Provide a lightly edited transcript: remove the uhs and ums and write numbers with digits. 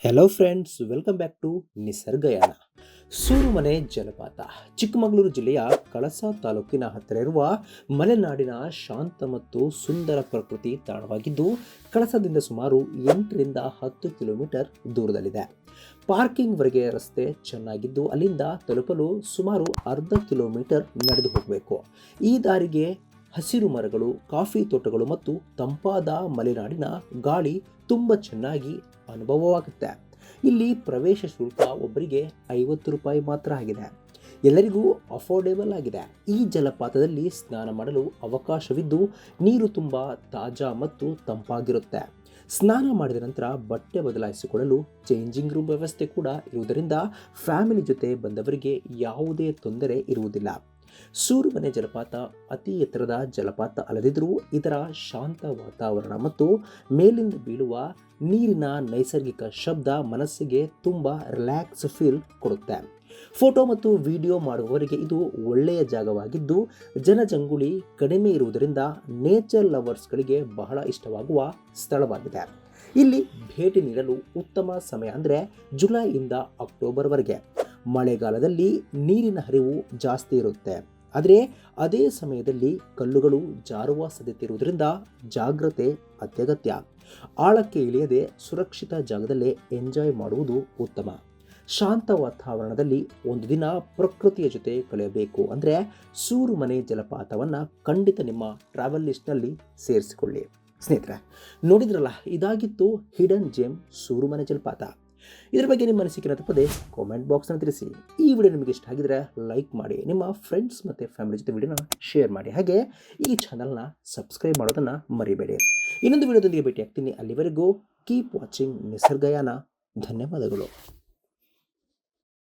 Hello friends, welcome back to Nisargayana. Surumane ಜಲಪಾತ ಚಿಕ್ಕಮಗಳೂರು ಜಿಲ್ಲೆಯ ಕಳಸಾ ತಾಲೂಕಿನ ಹತ್ತಿರ ಇರುವ ಮಲೆನಾಡಿನ ಶಾಂತ ಮತ್ತು ಸುಂದರ ಪ್ರಕೃತಿ ತಾಣವಾಗಿದ್ದು, ಕಳಸದಿಂದ ಸುಮಾರು 8ರಿಂದ 10 ಕಿಲೋಮೀಟರ್ ದೂರದಲ್ಲಿದೆ. ಪಾರ್ಕಿಂಗ್ವರೆಗೆ ರಸ್ತೆ ಚೆನ್ನಾಗಿದ್ದು, ಅಲ್ಲಿಂದ ತಲುಪಲು ಸುಮಾರು ಅರ್ಧ ಕಿಲೋಮೀಟರ್ ನಡೆದು ಹೋಗಬೇಕು. ಈ ದಾರಿಗೆ ಹಸಿರು ಮರಗಳು, ಕಾಫಿ ತೋಟಗಳು ಮತ್ತು ತಂಪಾದ ಮಲೆನಾಡಿನ ಗಾಳಿ ತುಂಬ ಚೆನ್ನಾಗಿ ಅನುಭವವಾಗುತ್ತೆ. ಇಲ್ಲಿ ಪ್ರವೇಶ ಶುಲ್ಕ ಒಬ್ಬರಿಗೆ 50 ರೂಪಾಯಿ ಮಾತ್ರ ಆಗಿದೆ. ಎಲ್ಲರಿಗೂ ಅಫೋರ್ಡೆಬಲ್ ಆಗಿದೆ. ಈ ಜಲಪಾತದಲ್ಲಿ ಸ್ನಾನ ಮಾಡಲು ಅವಕಾಶವಿದ್ದು, ನೀರು ತುಂಬ ತಾಜಾ ಮತ್ತು ತಂಪಾಗಿರುತ್ತೆ. ಸ್ನಾನ ಮಾಡಿದ ನಂತರ ಬಟ್ಟೆ ಬದಲಾಯಿಸಿಕೊಳ್ಳಲು ಚೇಂಜಿಂಗ್ ರೂಮ್ ವ್ಯವಸ್ಥೆ ಕೂಡ ಇರುವುದರಿಂದ ಫ್ಯಾಮಿಲಿ ಜೊತೆ ಬಂದವರಿಗೆ ಯಾವುದೇ ತೊಂದರೆ ಇರುವುದಿಲ್ಲ. ಸೂರುಮನೆ ಜಲಪಾತ ಅತಿ ಎತ್ತರದ ಜಲಪಾತ ಅಲ್ಲದಿದ್ದರೂ ಇದರ ಶಾಂತ ವಾತಾವರಣ ಮತ್ತು ಮೇಲಿಂದ ಬೀಳುವ ನೀರಿನ ನೈಸರ್ಗಿಕ ಶಬ್ದ ಮನಸ್ಸಿಗೆ ತುಂಬ ರಿಲ್ಯಾಕ್ಸ್ ಫೀಲ್ ಕೊಡುತ್ತೆ. ಫೋಟೋ ಮತ್ತು ವಿಡಿಯೋ ಮಾಡುವವರಿಗೆ ಇದು ಒಳ್ಳೆಯ ಜಾಗವಾಗಿದ್ದು, ಜನಜಂಗುಳಿ ಕಡಿಮೆ ಇರುವುದರಿಂದ ನೇಚರ್ ಲವರ್ಸ್ಗಳಿಗೆ ಬಹಳ ಇಷ್ಟವಾಗುವ ಸ್ಥಳವಾಗಿದೆ. ಇಲ್ಲಿ ಭೇಟಿ ನೀಡಲು ಉತ್ತಮ ಸಮಯ ಅಂದರೆ ಜುಲೈಯಿಂದ ಅಕ್ಟೋಬರ್ವರೆಗೆ. ಮಳೆಗಾಲದಲ್ಲಿ ನೀರಿನ ಹರಿವು ಜಾಸ್ತಿ ಇರುತ್ತೆ, ಆದರೆ ಅದೇ ಸಮಯದಲ್ಲಿ ಕಲ್ಲುಗಳು ಜಾರುವ ಸಾಧ್ಯತೆ ಇರುವುದರಿಂದ ಜಾಗ್ರತೆ ಅತ್ಯಗತ್ಯ. ಆಳಕ್ಕೆ ಇಳಿಯದೆ ಸುರಕ್ಷಿತ ಜಾಗದಲ್ಲೇ ಎಂಜಾಯ್ ಮಾಡುವುದು ಉತ್ತಮ. ಶಾಂತ ವಾತಾವರಣದಲ್ಲಿ ಒಂದು ದಿನ ಪ್ರಕೃತಿಯ ಜೊತೆ ಕಳೆಯಬೇಕು ಅಂದರೆ ಸೂರುಮನೆ ಜಲಪಾತವನ್ನು ಖಂಡಿತ ನಿಮ್ಮ ಟ್ರಾವೆಲ್ ಲಿಸ್ಟ್ನಲ್ಲಿ ಸೇರಿಸಿಕೊಳ್ಳಿ. ಸ್ನೇಹಿತರೆ, ನೋಡಿದ್ರಲ್ಲ, ಇದಾಗಿತ್ತು ಹಿಡನ್ ಜೆಮ್ ಸೂರುಮನೆ ಜಲಪಾತ. ಇದರ ಬಗ್ಗೆ ನಿಮ್ಮ ಅನಿಸಿಕೆನ ತಪ್ಪದೆ ಕಾಮೆಂಟ್ ಬಾಕ್ಸ್ನ ತಿಳಿಸಿ. ಈ ವಿಡಿಯೋ ನಿಮಗೆ ಇಷ್ಟ ಆಗಿದ್ರೆ ಲೈಕ್ ಮಾಡಿ, ನಿಮ್ಮ ಫ್ರೆಂಡ್ಸ್ ಮತ್ತು ಫ್ಯಾಮಿಲಿ ಜೊತೆ ವಿಡಿಯೋನ ಶೇರ್ ಮಾಡಿ, ಹಾಗೆ ಈ ಚಾನಲ್ನ ಸಬ್ಸ್ಕ್ರೈಬ್ ಮಾಡೋದನ್ನು ಮರಿಬೇಡಿ. ಇನ್ನೊಂದು ವಿಡಿಯೋದೊಂದಿಗೆ ಭೇಟಿ ಆಗ್ತೀನಿ. ಅಲ್ಲಿವರೆಗೂ ಕೀಪ್ ವಾಚಿಂಗ್ ನಿಸರ್ಗಯಾನ. ಧನ್ಯವಾದಗಳು.